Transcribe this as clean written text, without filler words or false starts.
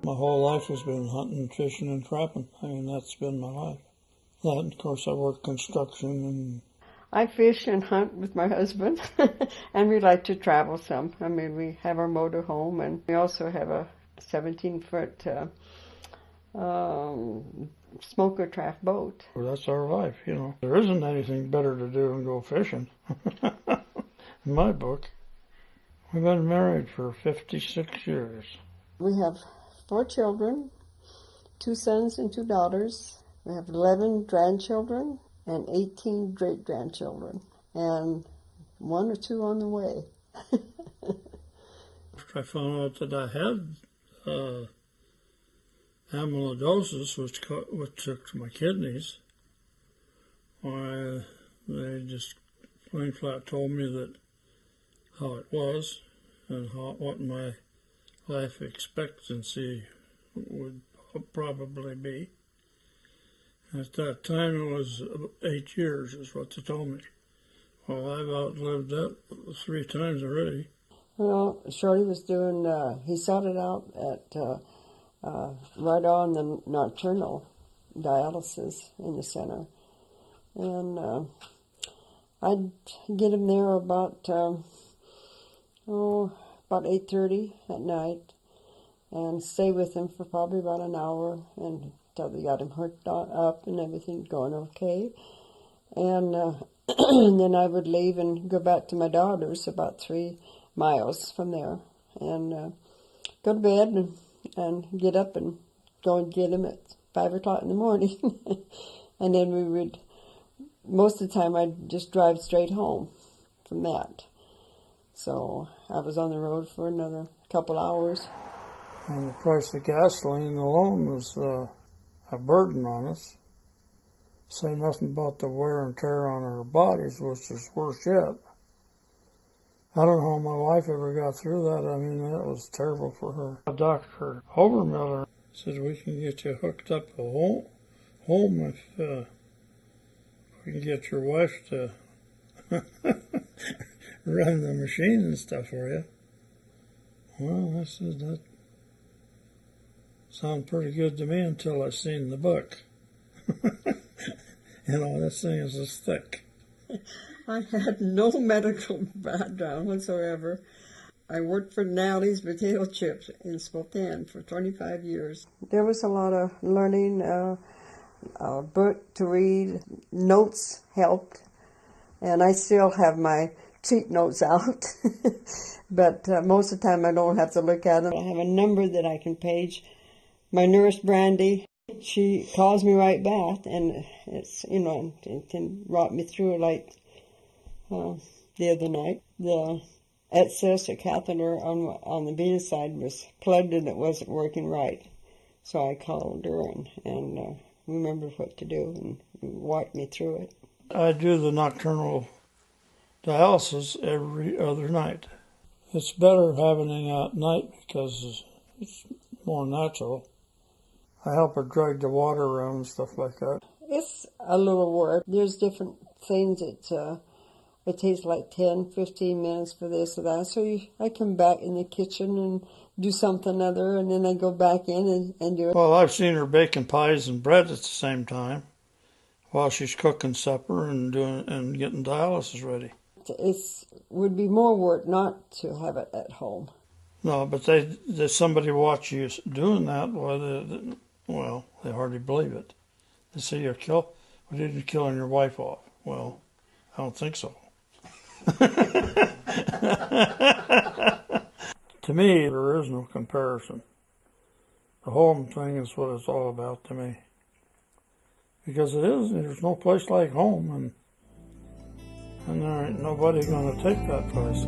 My whole life has been hunting, fishing, and trapping. I mean, that's been my life. That, and of course, I work construction and... I fish and hunt with my husband, and we like to travel some. I mean, we have our motor home, and we also have a 17-foot smoker trap boat. Well, that's our life, you know. There isn't anything better to do than go fishing, in my book. We've been married for 56 years. We have 4 children, 2 sons and 2 daughters. We have 11 grandchildren and 18 great-grandchildren, and 1 or 2 on the way. After I found out that I had amyloidosis, which took my kidneys, they just plain flat told me that how it was and what my life expectancy would probably be. At that time, it was 8 years, is what they told me. Well, I've outlived that 3 times already. Well, Shorty was doing, he started out at right on the nocturnal dialysis in the center. And I'd get him there about 8:30 at night and stay with him for probably about an hour until we got him hooked up and everything going okay. And then I would leave and go back to my daughter's about 3 miles from there and go to bed and get up and go and get him at 5 o'clock in the morning. And then we would, most of the time I'd just drive straight home from that. So I was on the road for another couple hours. And the price of gasoline alone was a burden on us. Say nothing about the wear and tear on our bodies, which is worse yet. I don't know how my wife ever got through that. I mean, that was terrible for her. Dr. Overmiller said, we can get you hooked up at home if we can get your wife to run the machine and stuff for you. Well, I said, that sounded pretty good to me until I seen the book. You know, this thing is this thick. I had no medical background whatsoever. I worked for Nally's Potato Chips in Spokane for 25 years. There was a lot of learning, a book to read, notes helped, and I still have my cheat notes out. But most of the time I don't have to look at them. I have a number that I can page. My nurse, Brandy, she calls me right back, and it's, you know, it can rock me through like the other night. The access catheter on the venous side was plugged and it wasn't working right. So I called her and remembered what to do and walked me through it. I do the nocturnal dialysis every other night. It's better having it at night because it's more natural. I help her drag the water around and stuff like that. It's a little work. There's different things that it takes like 10, 15 minutes for this or that. So I come back in the kitchen and do something other, and then I go back in and do it. Well, I've seen her baking pies and bread at the same time while she's cooking supper and getting dialysis ready. It would be more work not to have it at home. No, but somebody watch you doing that. Well, they hardly believe it. They say you're killing your wife off. Well, I don't think so. To me, there is no comparison. The home thing is what it's all about to me. Because there's no place like home, and there ain't nobody going to take that place.